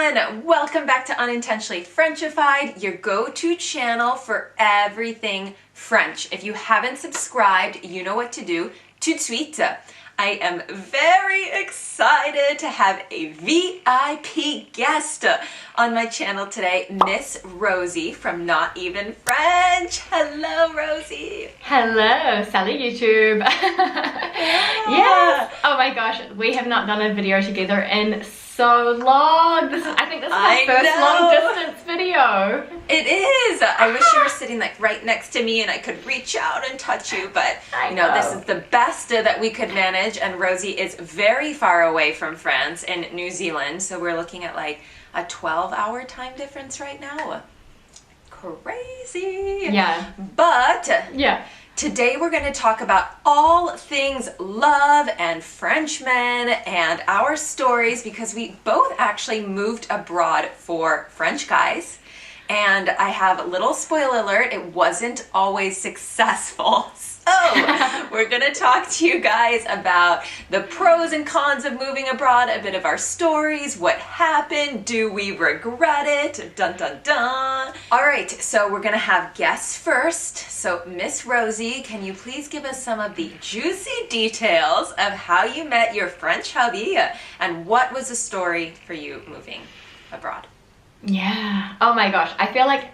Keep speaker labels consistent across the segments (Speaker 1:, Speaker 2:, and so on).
Speaker 1: everyone! Welcome back to Unintentionally Frenchified, your go-to channel for everything French. If you haven't subscribed, you know what to do. Tout de suite. I am very excited to have a VIP guest on my channel today, Miss Rosie from Not Even French. Hello, Rosie.
Speaker 2: Hello, salut YouTube. Yes. Oh my gosh, we have not done a video together in so long. I think this is my first long distance video.
Speaker 1: It is. I wish you were sitting like right next to me and I could reach out and touch you, but you know, this is the best that we could manage, and Rosie is very far away from France in New Zealand, so we're looking at like a 12-hour time difference right now. Crazy.
Speaker 2: Yeah.
Speaker 1: But
Speaker 2: yeah.
Speaker 1: Today we're going to talk about all things love and Frenchmen and our stories, because we both actually moved abroad for French guys. And I have a little spoiler alert, it wasn't always successful. So we're going to talk to you guys about the pros and cons of moving abroad, a bit of our stories, what happened, do we regret it, dun dun dun. All right, so we're going to have guests first. So Miss Rosie, can you please give us some of the juicy details of how you met your French hubby and what was the story for you moving abroad?
Speaker 2: Yeah. Oh my gosh, I feel like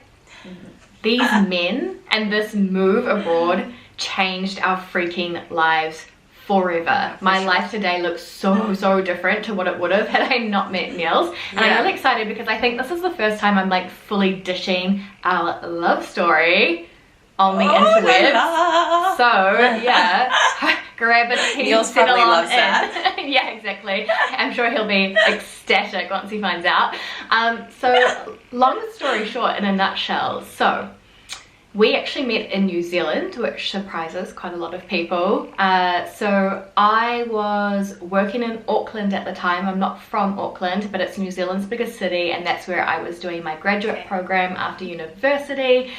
Speaker 2: these men and this move abroad changed our freaking lives forever. My life today looks so different to what it would have had I not met Niels. And I'm really excited because I think this is the first time I'm like fully dishing our love story on the interwebs. So yeah, grab a tea.
Speaker 1: Niels probably loves that.
Speaker 2: Yeah, exactly. I'm sure he'll be ecstatic once he finds out. So long story short, in a nutshell, so we actually met in New Zealand, which surprises quite a lot of people. So I was working in Auckland at the time. I'm not from Auckland, but it's New Zealand's biggest city, and that's where I was doing my graduate program after university.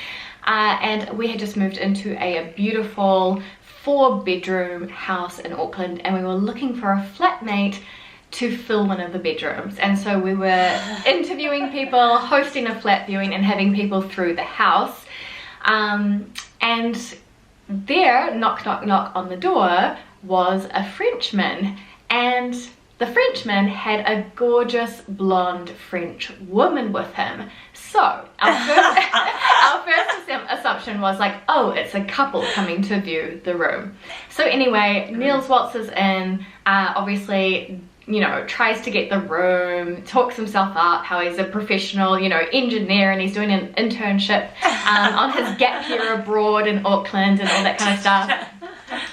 Speaker 2: And we had just moved into a beautiful 4-bedroom house in Auckland, and we were looking for a flatmate to fill one of the bedrooms. And so we were interviewing people, hosting a flat viewing, and having people through the house. And there, knock knock knock on the door, was a Frenchman, and the Frenchman had a gorgeous blonde French woman with him. So our first assumption was like, oh, it's a couple coming to view the room. So anyway, Niels waltzes in, obviously, you know, tries to get the room, talks himself up, how he's a professional, you know, engineer, and he's doing an internship on his gap year abroad in Auckland and all that kind of stuff.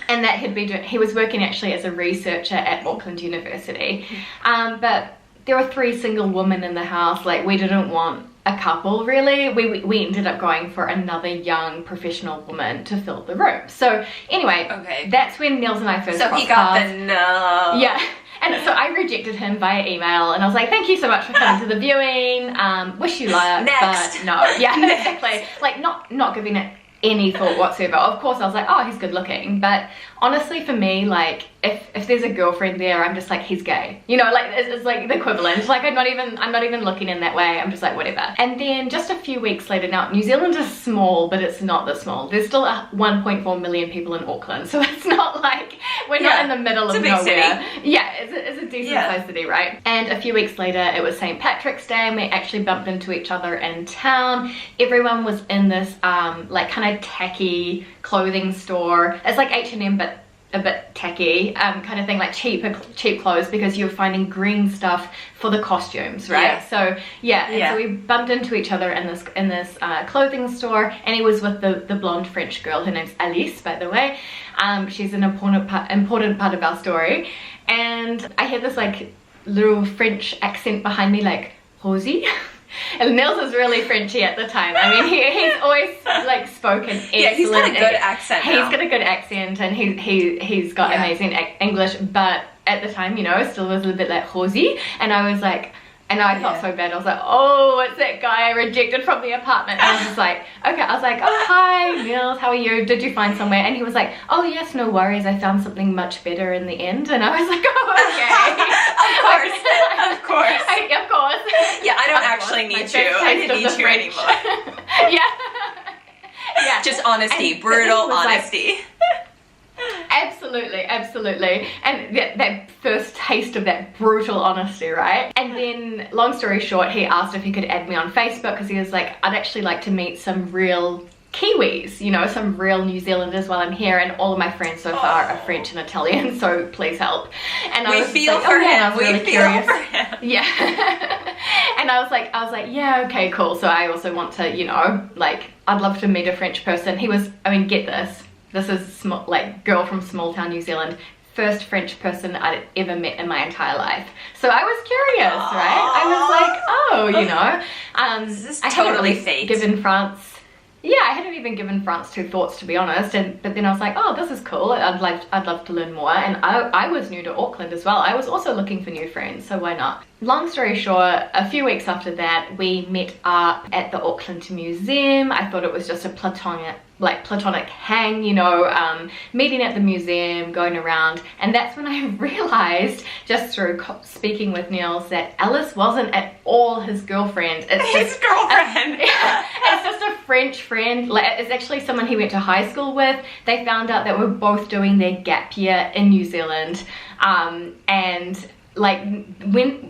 Speaker 2: And that he was working actually as a researcher at Auckland University. But there were 3 single women in the house. Like, we didn't want a couple really. We ended up going for another young professional woman to fill the room. So anyway, that's when Niels and I first crossed
Speaker 1: he got
Speaker 2: paths.
Speaker 1: the no.
Speaker 2: Yeah. And so I rejected him via email, and I was like, thank you so much for coming to the viewing, wish you luck,
Speaker 1: next.
Speaker 2: but no. Yeah, exactly. Like, not giving it any thought whatsoever. Of course I was like, oh, he's good looking, but honestly for me, like, if there's a girlfriend there, I'm just like, he's gay, you know, like it's like the equivalent. Like I'm not even looking in that way. I'm just like, whatever. And then just a few weeks later, now New Zealand is small, but it's not that small. There's still 1.4 million people in Auckland, so it's not like we're not in the middle of nowhere. City. Yeah, it's a decent sized city, right? And a few weeks later, it was St. Patrick's Day, and we actually bumped into each other in town. Everyone was in this like kind of tacky clothing store. It's like H&M, but a bit tacky kind of thing, like cheap clothes, because you're finding green stuff for the costumes, right? So so we bumped into each other in this clothing store, and he was with the blonde French girl. Her name's Alice, by the way. She's an important part of our story. And I had this like little French accent behind me, like, Rosie. And Niels was really Frenchy at the time. I mean, he's always like spoken excellent.
Speaker 1: Yeah, he's got a good accent now.
Speaker 2: He's got a good accent, and he's got amazing English. But at the time, you know, still was a little bit like Rosie. And I was like, And I felt so bad. I was like, oh, it's that guy I rejected from the apartment. And I was just like, okay. I was like, oh, hi, Niels, how are you? Did you find somewhere? And he was like, oh, yes, no worries. I found something much better in the end. And I was like, oh, okay.
Speaker 1: Of course.
Speaker 2: Of course.
Speaker 1: Yeah, I don't actually need you. I didn't need you anymore.
Speaker 2: Yeah.
Speaker 1: Just honesty, brutal honesty.
Speaker 2: Absolutely. And that first taste of that brutal honesty, right? And then, long story short, he asked if he could add me on Facebook because he was like, I'd actually like to meet some real Kiwis, you know, some real New Zealanders while I'm here, and all of my friends so far are French and Italian, so please help. And I was
Speaker 1: feel
Speaker 2: like,
Speaker 1: for him.
Speaker 2: I was really curious.
Speaker 1: For him.
Speaker 2: Yeah. And I was like, yeah, okay, cool. So I also want to, you know, like, I'd love to meet a French person. He was, I mean, get this. This is like girl from small town New Zealand. First French person I'd ever met in my entire life. So I was curious, right? I was like, oh, you know.
Speaker 1: This is totally fate.
Speaker 2: Given France. Yeah, I hadn't even given France two thoughts, to be honest. But then I was like, oh, this is cool. I'd love to learn more. And I was new to Auckland as well. I was also looking for new friends, so why not? Long story short, a few weeks after that, we met up at the Auckland Museum. I thought it was just a platonic hang, you know, meeting at the museum, going around. And that's when I realized, just through speaking with Niels, that Alice wasn't at all his girlfriend. It's
Speaker 1: his girlfriend.
Speaker 2: It's just a French friend. Like, it's actually someone he went to high school with. They found out that we're both doing their gap year in New Zealand. And like,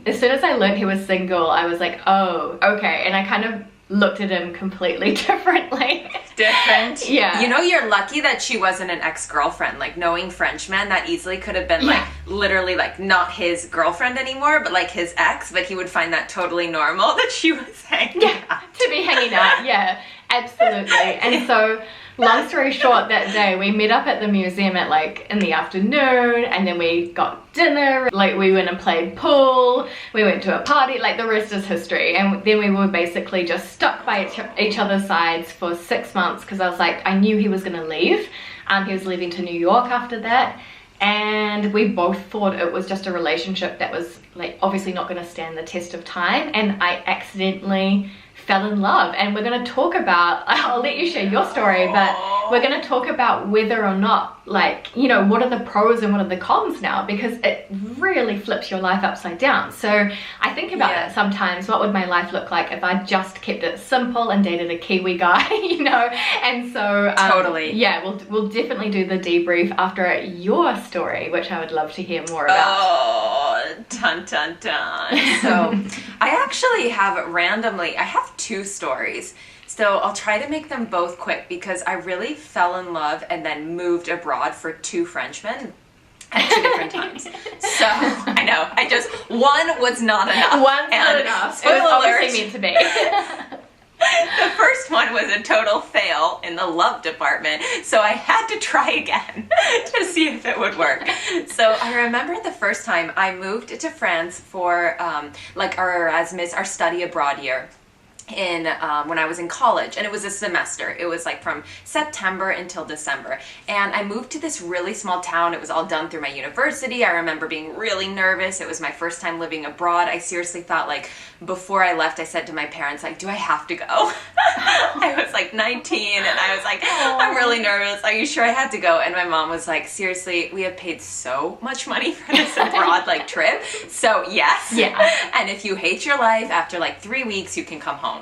Speaker 2: as soon as I learned he was single, I was like, oh, okay. And I kind of looked at him completely differently.
Speaker 1: Different?
Speaker 2: Yeah.
Speaker 1: You know, you're lucky that she wasn't an ex-girlfriend. Like, knowing Frenchmen, that easily could have been like literally like not his girlfriend anymore, but like his ex, but he would find that totally normal that she was hanging out.
Speaker 2: To be hanging out. Yeah, absolutely. And so, long story short, that day we met up at the museum at like in the afternoon, and then we got dinner, like we went and played pool, we went to a party, like the rest is history. And then we were basically just stuck by each other's sides for 6 months because I was like, I knew he was gonna leave. He was leaving to New York after that, and we both thought it was just a relationship that was like obviously not gonna stand the test of time, and I accidentally fell in love. And we're going to talk about, I'll let you share your story, but we're going to talk about whether or not, like, you know, what are the pros and what are the cons now, because it really flips your life upside down. So I think about that sometimes. What would my life look like if I just kept it simple and dated a Kiwi guy, you know? And so
Speaker 1: totally.
Speaker 2: Yeah, we'll definitely do the debrief after your story, which I would love to hear more about.
Speaker 1: Oh, dun dun dun. So I actually have I have 2 stories. So I'll try to make them both quick because I really fell in love and then moved abroad for 2 Frenchmen at 2 different times. So I know, one was not enough.
Speaker 2: One's not enough. It was obviously meant to be.
Speaker 1: The first one was a total fail in the love department, so I had to try again to see if it would work. So I remember the first time I moved to France for like our Erasmus, our study abroad year. When I was in college, and it was a semester. It was like from September until December, and I moved to this really small town. It was all done through my university. I remember being really nervous. It was my first time living abroad. I seriously thought, like, before I left, I said to my parents, like, do I have to go? I was like 19, and I was like, I'm really nervous. Are you sure I had to go? And my mom was like, seriously, we have paid so much money for this abroad like trip, so yes. Yeah. And if you hate your life after like 3 weeks, you can come home.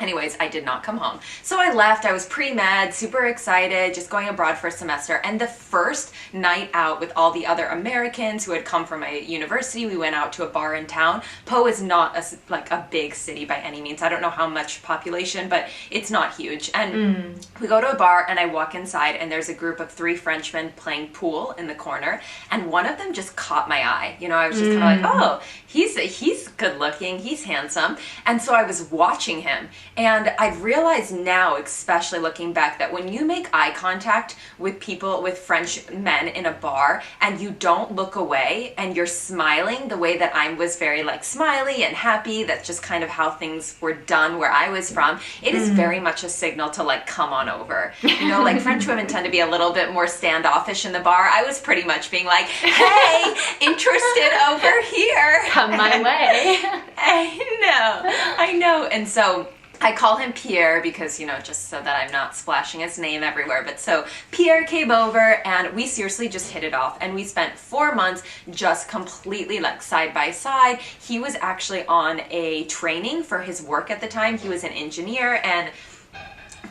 Speaker 1: Anyways, I did not come home. So I left. I was pre-med, super excited, just going abroad for a semester. And the first night out with all the other Americans who had come from my university, we went out to a bar in town. Po is not a big city by any means. I don't know how much population, but it's not huge. And we go to a bar, and I walk inside, and there's a group of 3 Frenchmen playing pool in the corner. And one of them just caught my eye. You know, I was just kind of like, oh, he's good looking, he's handsome. And so I was watching him. And I've realized now, especially looking back, that when you make eye contact with people, with French men in a bar, and you don't look away and you're smiling the way that I was very like smiley and happy, that's just kind of how things were done where I was from, it is very much a signal to like come on over. You know, like French women tend to be a little bit more standoffish in the bar. I was pretty much being like, hey, interested over here.
Speaker 2: Come my way.
Speaker 1: I know. And so I call him Pierre because, you know, just so that I'm not splashing his name everywhere. But so Pierre came over and we seriously just hit it off. And we spent 4 months just completely like side by side. He was actually on a training for his work at the time. He was an engineer, and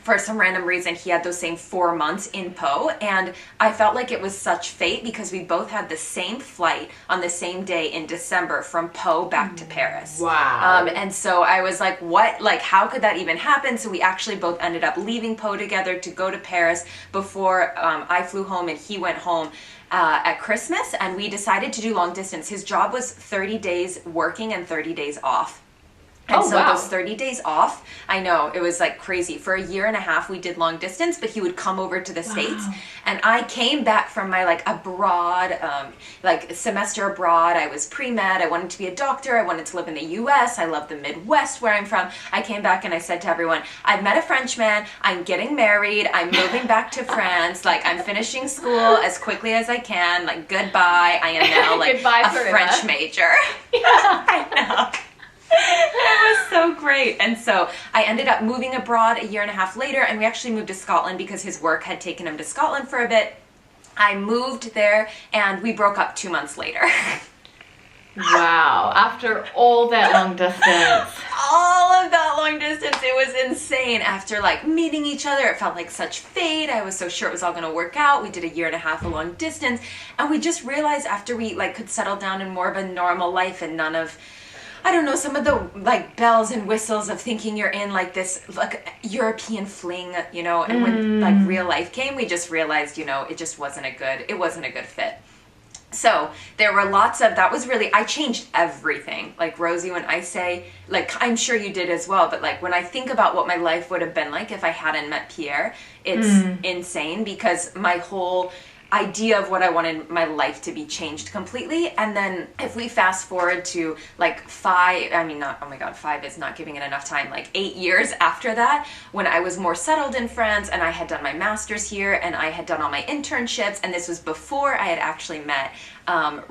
Speaker 1: for some random reason, he had those same 4 months in Po, and I felt like it was such fate because we both had the same flight on the same day in December from Po back to Paris.
Speaker 2: Wow.
Speaker 1: And so I was like, what? Like, how could that even happen? So we actually both ended up leaving Po together to go to Paris before I flew home and he went home at Christmas, and we decided to do long distance. His job was 30 days working and 30 days off. And so
Speaker 2: wow.
Speaker 1: those 30 days off, I know, it was like crazy. For a year and a half, we did long distance, but he would come over to the States. And I came back from my like abroad, like semester abroad. I was pre-med. I wanted to be a doctor. I wanted to live in the US. I love the Midwest where I'm from. I came back and I said to everyone, I've met a Frenchman. I'm getting married. I'm moving back to France. Like, I'm finishing school as quickly as I can. Like, goodbye. I am now like
Speaker 2: Goodbye
Speaker 1: a
Speaker 2: forever.
Speaker 1: French major.
Speaker 2: Yeah.
Speaker 1: I know. It was so great. And so I ended up moving abroad a year and a half later, and we actually moved to Scotland because his work had taken him to Scotland for a bit. I moved there and we broke up 2 months later.
Speaker 2: Wow. After all that long distance.
Speaker 1: All of that long distance, it was insane. After like meeting each other, it felt like such fate. I was so sure it was all going to work out. We did a year and a half of long distance, and we just realized after we like could settle down in more of a normal life and none of, I don't know, some of the like bells and whistles of thinking you're in like this like European fling, you know, and when like real life came, we just realized, you know, it just wasn't a good fit. So there were lots of, that was really, I changed everything. Like Rosie, when I say, like, I'm sure you did as well, but like when I think about what my life would have been like if I hadn't met Pierre, it's insane because my whole idea of what I wanted my life to be changed completely. And then if we fast forward to like 5, I mean, not, oh my God, 5 is not giving it enough time, like 8 years after that, when I was more settled in France and I had done my master's here and I had done all my internships, and this was before I had actually met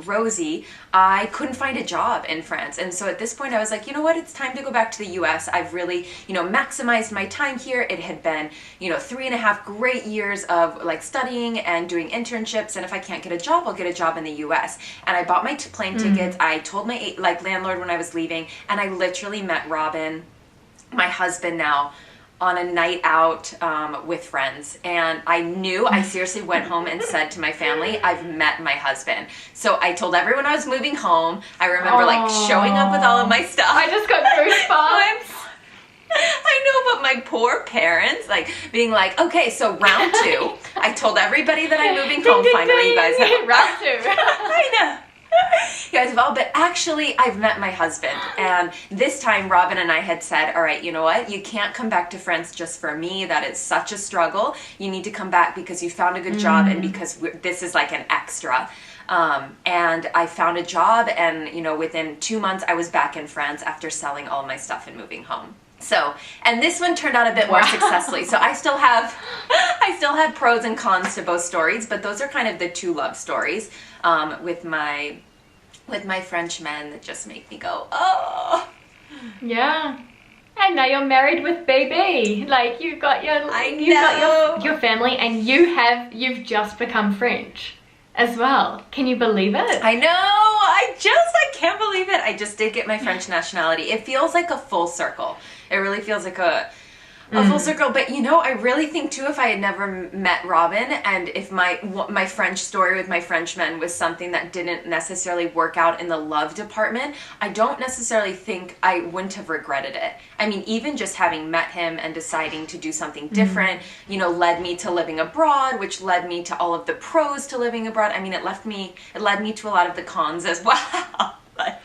Speaker 1: Rosie, I couldn't find a job in France. And so at this point I was like, you know what, it's time to go back to the US. I've really, you know, maximized my time here. It had been, you know, 3.5 great years of like studying and doing internships. And if I can't get a job, I'll get a job in the US. And I bought my plane tickets. I told my like landlord when I was leaving, and I literally met Robin, my husband now, on a night out with friends. And I seriously went home and said to my family, I've met my husband. So I told everyone I was moving home. I remember like showing up with all of my stuff.
Speaker 2: I just got goosebumps.
Speaker 1: I know, but my poor parents, like, being like, okay, so round 2. I told everybody that I'm moving home. Finally, you guys have
Speaker 2: round 2.
Speaker 1: I know. You guys have all, but actually I've met my husband, and this time Robin and I had said, all right, you know what, you can't come back to France just for me. That is such a struggle. You need to come back because you found a good job and because this is like an extra. And I found a job, and you know, within 2 months I was back in France after selling all my stuff and moving home. So, and this one turned out a bit more successfully. So I still have pros and cons to both stories, but those are kind of the 2 love stories with my Frenchmen that just make me go, oh.
Speaker 2: Yeah. And now you're married with baby. Like you've got your family, and you've just become French as well. Can you believe it?
Speaker 1: I know. I can't believe it. I just did get my French nationality. It feels like a full circle. It really feels like a full circle. But you know, I really think too, if I had never met Robin, and if my French story with my Frenchmen was something that didn't necessarily work out in the love department, I don't necessarily think I wouldn't have regretted it. I mean, even just having met him and deciding to do something different, you know, led me to living abroad, which led me to all of the pros to living abroad. I mean, it led me to a lot of the cons as well. But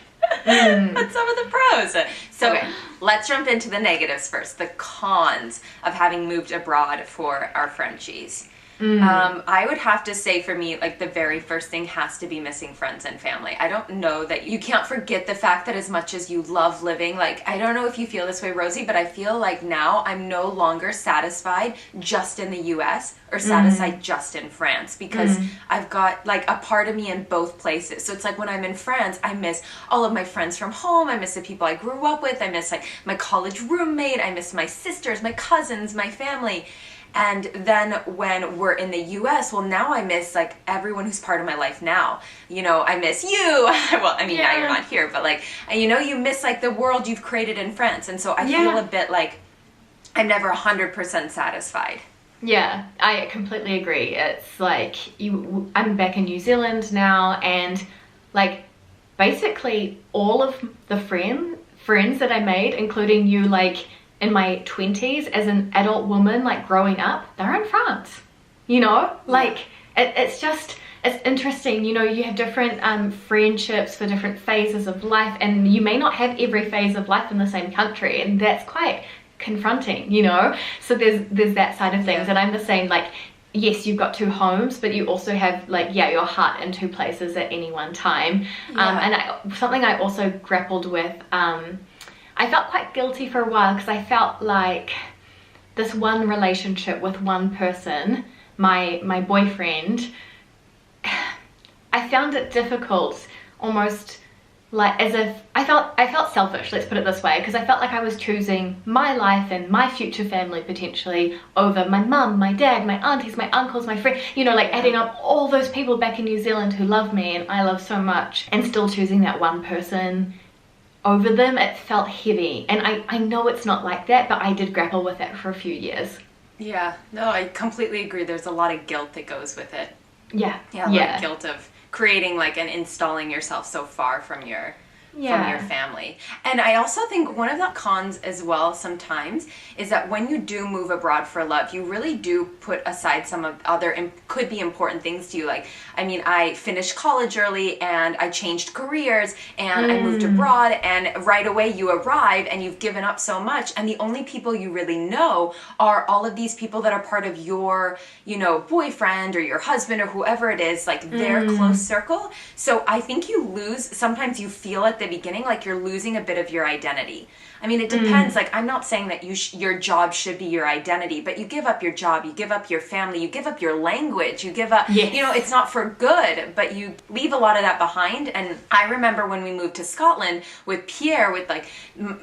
Speaker 1: But some of the pros. So
Speaker 2: Okay.
Speaker 1: let's jump into the negatives first. The cons of having moved abroad for our Frenchies. I would have to say for me, like the very first thing has to be missing friends and family. I don't know that you can't forget the fact that as much as you love living, like I don't know if you feel this way, Rosie, but I feel like now I'm no longer satisfied just in the US or satisfied just in France, because I've got like a part of me in both places. So it's like when I'm in France, I miss all of my friends from home. I miss the people I grew up with. I miss like my college roommate. I miss my sisters, my cousins, my family. And then when we're in the US, well, now I miss like everyone who's part of my life now. You know, I miss you. Well, I mean, now you're not here, but like, you know, you miss like the world you've created in France. And so I feel a bit like I'm never 100% satisfied.
Speaker 2: Yeah, I completely agree. It's like I'm back in New Zealand now, and like basically all of the friends that I made, including you, like in my 20s as an adult woman, like growing up, they're in France, you know, like it's interesting, you know, you have different friendships for different phases of life, and you may not have every phase of life in the same country, and that's quite confronting, you know. So there's that side of things. And I'm the same, like yes, you've got two homes, but you also have like your heart in two places at any one time. And something I also grappled with, I felt quite guilty for a while, because I felt like this one relationship with one person, my boyfriend, I found it difficult, almost like as if I felt selfish, let's put it this way, because I felt like I was choosing my life and my future family potentially over my mum, my dad, my aunties, my uncles, my friend, you know, like adding up all those people back in New Zealand who love me and I love so much, and still choosing that one person over them. It felt heavy, and I know it's not like that, but I did grapple with that for a few years.
Speaker 1: Yeah, no, I completely agree. There's a lot of guilt that goes with it.
Speaker 2: Yeah,
Speaker 1: a lot of guilt of creating like and installing yourself so far from your family. And I also think one of the cons as well sometimes is that when you do move abroad for love, you really do put aside some of other could be important things to you. Like, I mean, I finished college early and I changed careers and I moved abroad, and right away you arrive and you've given up so much, and the only people you really know are all of these people that are part of your, you know, boyfriend or your husband or whoever it is, like their close circle. So I think you lose, sometimes you feel at the beginning like you're losing a bit of your identity. I mean, it depends. Like, I'm not saying that your job should be your identity, but you give up your job, you give up your family, you give up your language, you give up, you know, it's not for good, but you leave a lot of that behind. And I remember when we moved to Scotland with Pierre, with like,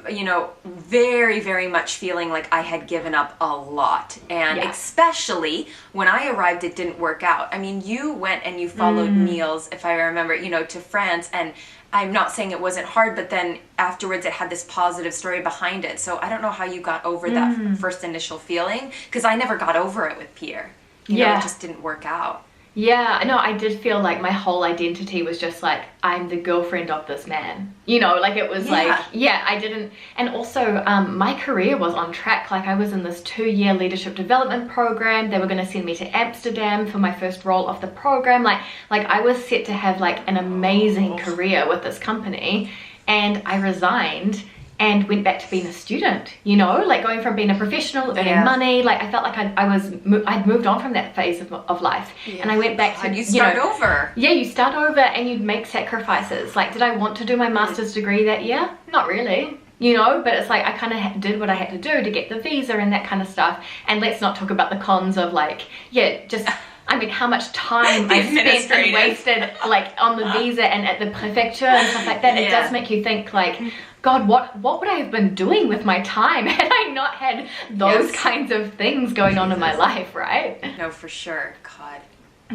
Speaker 1: you know, very, very much feeling like I had given up a lot. And especially when I arrived, it didn't work out. I mean, you went and you followed Niels, if I remember, you know, to France, and I'm not saying it wasn't hard, but then afterwards it had this positive story behind it. So I don't know how you got over that first initial feeling, because I never got over it with Pierre. You know, it just didn't work out.
Speaker 2: Yeah, no, I did feel like my whole identity was just like, I'm the girlfriend of this man. You know, like it was like, I didn't, and also my career was on track. Like I was in this 2-year leadership development program. They were going to send me to Amsterdam for my first role of the program. Like I was set to have like an amazing career with this company, and I resigned and went back to being a student, you know, like going from being a professional, earning money. Like I felt like I'd moved on from that phase of life, and I went back to,
Speaker 1: you start over.
Speaker 2: Yeah, you start over and you'd make sacrifices. Like, did I want to do my master's degree that year? Not really, you know, but it's like I kind of did what I had to do to get the visa and that kind of stuff. And let's not talk about the cons of like, just I mean, how much time I spent and wasted like on the visa and at the prefecture and stuff like that. It does make you think like, God, what would I have been doing with my time had I not had those kinds of things going on in my life, right?
Speaker 1: No, for sure. God.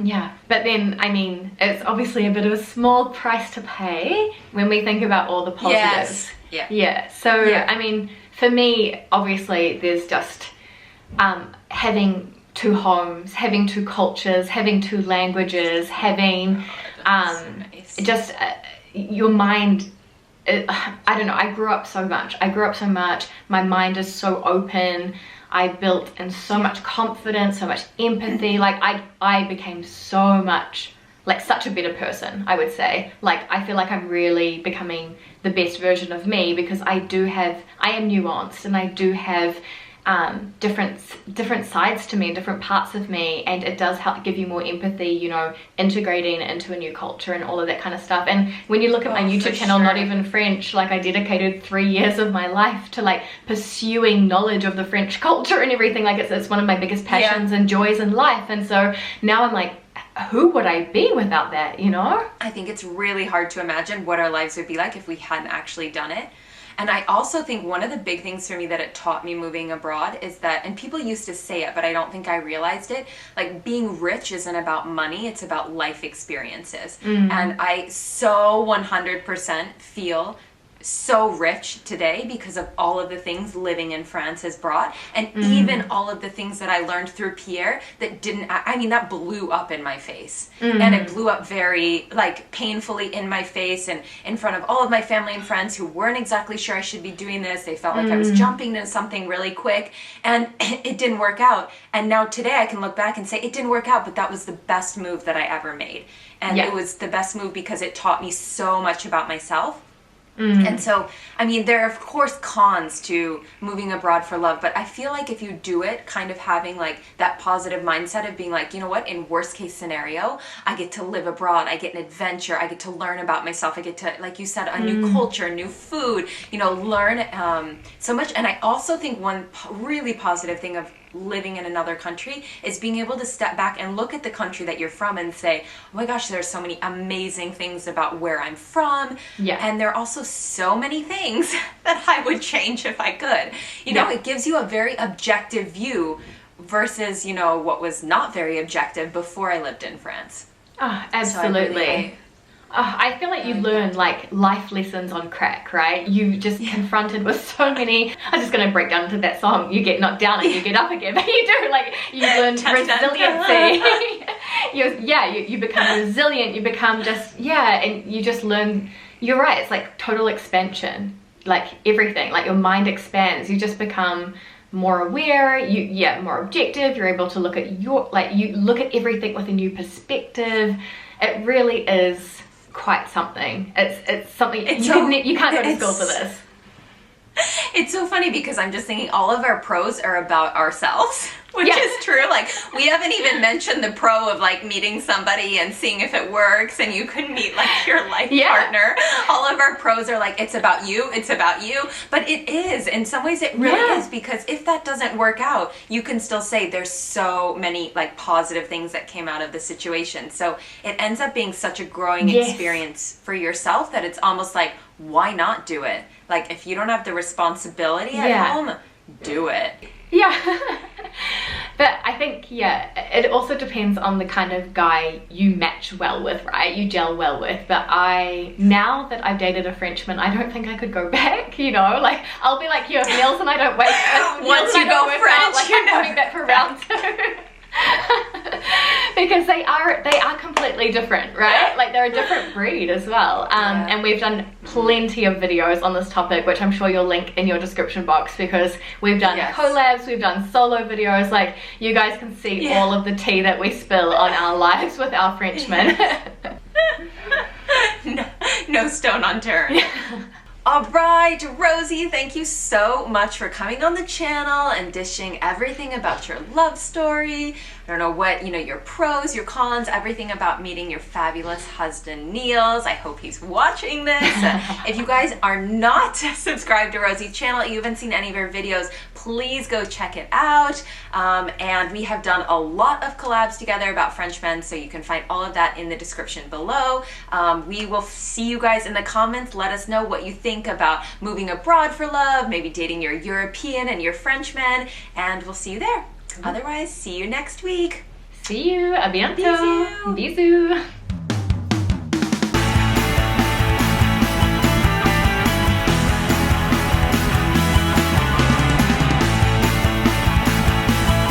Speaker 2: Yeah, but then, I mean, it's obviously a bit of a small price to pay when we think about all the positives.
Speaker 1: Yeah.
Speaker 2: So, I mean, for me, obviously, there's just having two homes, having two cultures, having two languages, having just your mind. I don't know, I grew up so much. My mind is so open. I built in so much confidence, so much empathy. Like I became so much like such a better person, I would say. Like, I feel like I'm really becoming the best version of me because I am nuanced, and I do have different sides to me, different parts of me, and it does help give you more empathy, you know, integrating into a new culture and all of that kind of stuff. And when you look at my YouTube channel, Not Even French, like I dedicated 3 years of my life to like pursuing knowledge of the French culture and everything. Like it's one of my biggest passions and joys in life. And so now I'm like, who would I be without that, you know?
Speaker 1: I think it's really hard to imagine what our lives would be like if we hadn't actually done it. And I also think one of the big things for me that it taught me moving abroad is that, and people used to say it, but I don't think I realized it, like being rich isn't about money, it's about life experiences. And I so 100% feel so rich today because of all of the things living in France has brought, and even all of the things that I learned through Pierre that that blew up in my face, and it blew up very like painfully in my face and in front of all of my family and friends who weren't exactly sure I should be doing this. They felt like I was jumping into something really quick, and it didn't work out. And now today I can look back and say it didn't work out, but that was the best move that I ever made. And it was the best move because it taught me so much about myself. And so, I mean, there are of course cons to moving abroad for love, but I feel like if you do it, kind of having like that positive mindset of being like, you know what, in worst case scenario, I get to live abroad, I get an adventure, I get to learn about myself, I get to, like you said, a new culture, new food, you know, learn so much. And I also think one really positive thing of living in another country is being able to step back and look at the country that you're from and say, oh my gosh, there's so many amazing things about where I'm from. And there are also so many things that I would change if I could. You know, it gives you a very objective view versus, you know, what was not very objective before I lived in France.
Speaker 2: Oh, absolutely. I feel like you learn like life lessons on crack, right? You just confronted with so many. I'm just going to break down into that song. You get knocked down and you get up again. But you do, like, you learn resiliency. You become resilient. You become just, and you just learn. You're right. It's like total expansion, like everything, like your mind expands. You just become more aware, more objective. You're able to look at you look at everything with a new perspective. It really is quite something. It's something you can't go to school for this.
Speaker 1: It's so funny because I'm just thinking all of our pros are about ourselves, which is true. Like, we haven't even mentioned the pro of like meeting somebody and seeing if it works, and you can meet like your life partner. All of our pros are like, it's about you, but it is, in some ways it really is, because if that doesn't work out, you can still say there's so many like positive things that came out of the situation. So it ends up being such a growing experience for yourself that it's almost like, why not do it? Like, if you don't have the responsibility at home, do it.
Speaker 2: But I think, it also depends on the kind of guy you match well with, right? You gel well with. But now that I've dated a Frenchman, I don't think I could go back, you know? Like, I'll be like, if Niels and I don't wait.
Speaker 1: Once you go French,
Speaker 2: like, I'm coming back for round 2. Because they are completely different, right? Like, they're a different breed as well. And we've done plenty of videos on this topic, which I'm sure you'll link in your description box, because we've done collabs, we've done solo videos. Like, you guys can see all of the tea that we spill on our lives with our Frenchmen.
Speaker 1: No stone unturned. All right, Rosie, thank you so much for coming on the channel and dishing everything about your love story. I don't know what, your pros, your cons, everything about meeting your fabulous husband, Niels. I hope he's watching this. If you guys are not subscribed to Rosie's channel, you haven't seen any of her videos, please go check it out. And we have done a lot of collabs together about Frenchmen, so you can find all of that in the description below. We will see you guys in the comments. Let us know what you think about moving abroad for love, maybe dating your European and your Frenchman, and we'll see you there. Otherwise, see you next week.
Speaker 2: See you. À bientôt. Bisous.